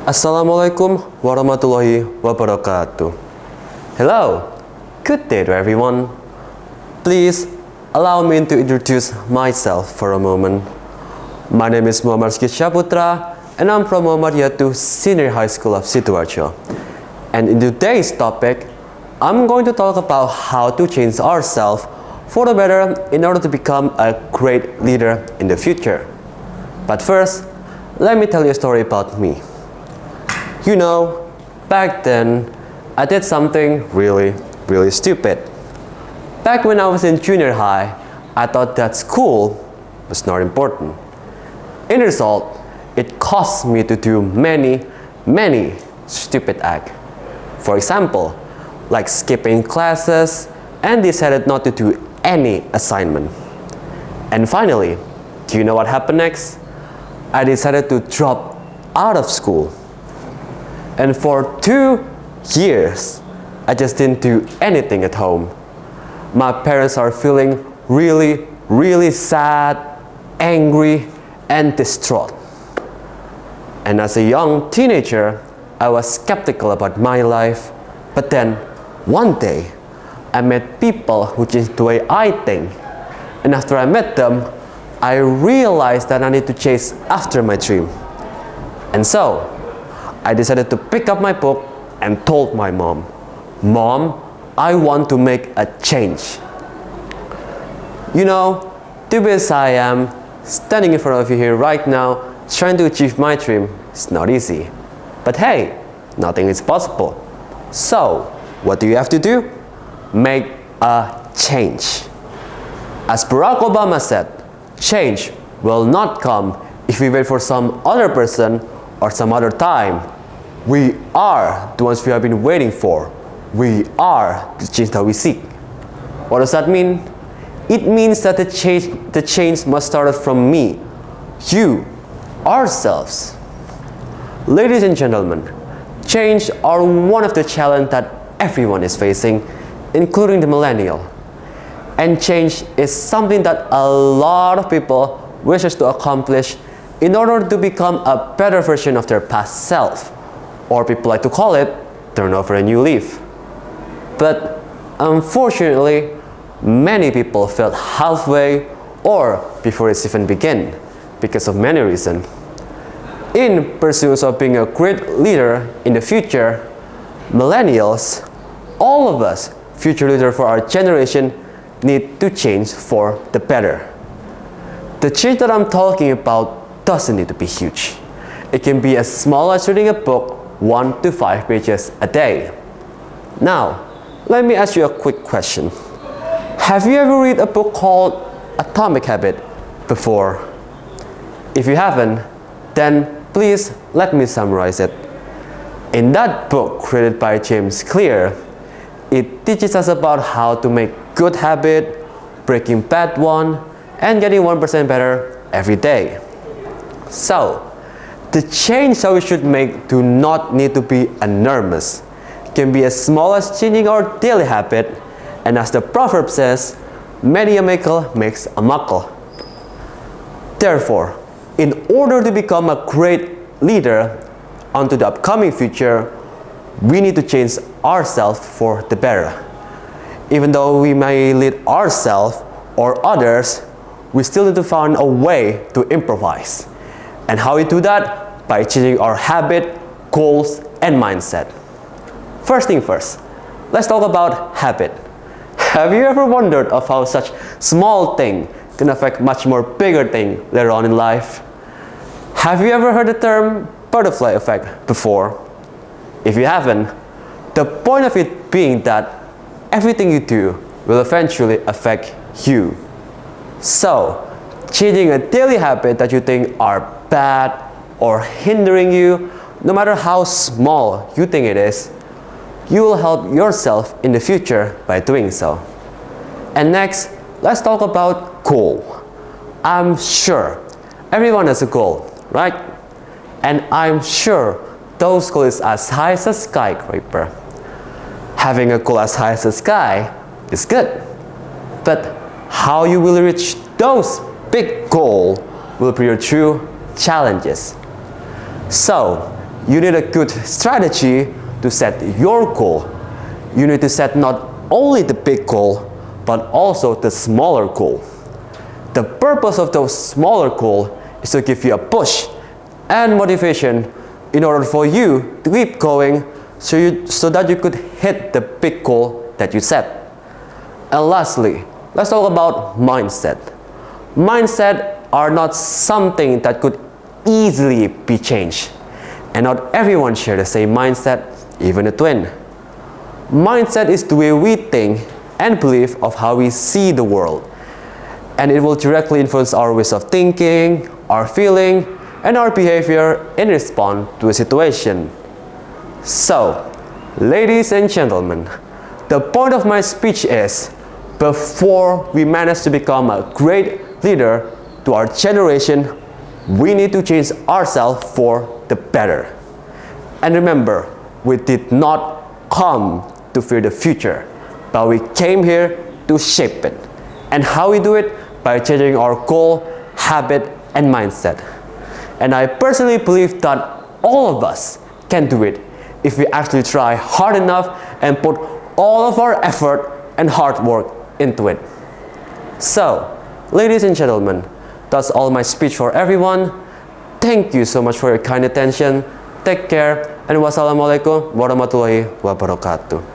Assalamualaikum warahmatullahi wabarakatuh. Hello, good day to everyone. Please allow me to introduce myself for a moment. My name is Rizki Syahputra and I'm from MEA2022 Senior High School of Sidoarjo. And in today's topic, I'm going to talk about how to change ourselves for the better in order to become a great leader in the future. But first, let me tell you a story about me. You know, back then, I did something really stupid. Back when I was in junior high, I thought that school was not important. In result, it caused me to do many stupid acts. For example, like skipping classes and decided not to do any assignment. And finally, do you know what happened next? I decided to drop out of school. And for 2 years, I just didn't do anything at home. My parents are feeling really sad, angry, and distraught. And as a young teenager, I was skeptical about my life. But then, one day, I met people who changed the way I think. And after I met them, I realized that I need to chase after my dream. And so, I decided to pick up my book and told my mom, "Mom, I want to make a change." You know, to be as I am, standing in front of you here right now, trying to achieve my dream is not easy. But hey, nothing is possible. So, what do you have to do? Make a change. As Barack Obama said, change will not come if we wait for some other person or some other time. We are the ones we have been waiting for. We are the change that we seek. What does that mean? It means that the change must start from me, you, ourselves. Ladies and gentlemen, change are one of the challenges that everyone is facing, including the millennial. And change is something that a lot of people wishes to accomplish in order to become a better version of their past self. Or people like to call it, turn over a new leaf. But unfortunately, many people failed halfway or before it's even begin because of many reasons. In pursuit of being a great leader in the future, millennials, all of us, future leaders for our generation, need to change for the better. The change that I'm talking about doesn't need to be huge. It can be as small as reading a book 1 to 5 pages a day. Now, let me ask you a quick question. Have you ever read a book called Atomic Habit before? If you haven't, then please let me summarize it. In that book created by James Clear, it teaches us about how to make good habit, breaking bad one, and getting 1% better every day. So, the change that we should make do not need to be enormous. It can be as small as changing our daily habit, and as the proverb says, many a makel makes a muckle. Therefore, in order to become a great leader onto the upcoming future, we need to change ourselves for the better. Even though we may lead ourselves or others, we still need to find a way to improvise. And how we do that? By changing our habit, goals, and mindset. First thing first, let's talk about habit. Have you ever wondered of how such small thing can affect much more bigger thing later on in life? Have you ever heard the term butterfly effect before? If you haven't, the point of it being that everything you do will eventually affect you. So, changing a daily habit that you think are bad or hindering you, no matter how small you think it is, you will help yourself in the future by doing so. And next, let's talk about goal. I'm sure everyone has a goal, right? And I'm sure those goals are as high as a skyscraper. Having a goal as high as the sky is good, but how you will reach those big goals will be your true challenges. So, you need a good strategy to set your goal. You need to set not only the big goal, but also the smaller goal. The purpose of those smaller goals is to give you a push and motivation in order for you to keep going so that you could hit the big goal that you set. And lastly, let's talk about mindset. Mindset are not something that could easily be changed. And not everyone shares the same mindset, even a twin. Mindset is the way we think and believe of how we see the world. And it will directly influence our ways of thinking, our feeling, and our behavior in response to a situation. So, ladies and gentlemen, the point of my speech is, before we manage to become a great leader to our generation, we need to change ourselves for the better. And remember, we did not come to fear the future, but we came here to shape it. And how we do it? By changing our goal, habit, and mindset. And I personally believe that all of us can do it if we actually try hard enough and put all of our effort and hard work into it. So, ladies and gentlemen, that's all my speech for everyone. Thank you so much for your kind attention. Take care, and wassalamualaikum warahmatullahi wabarakatuh.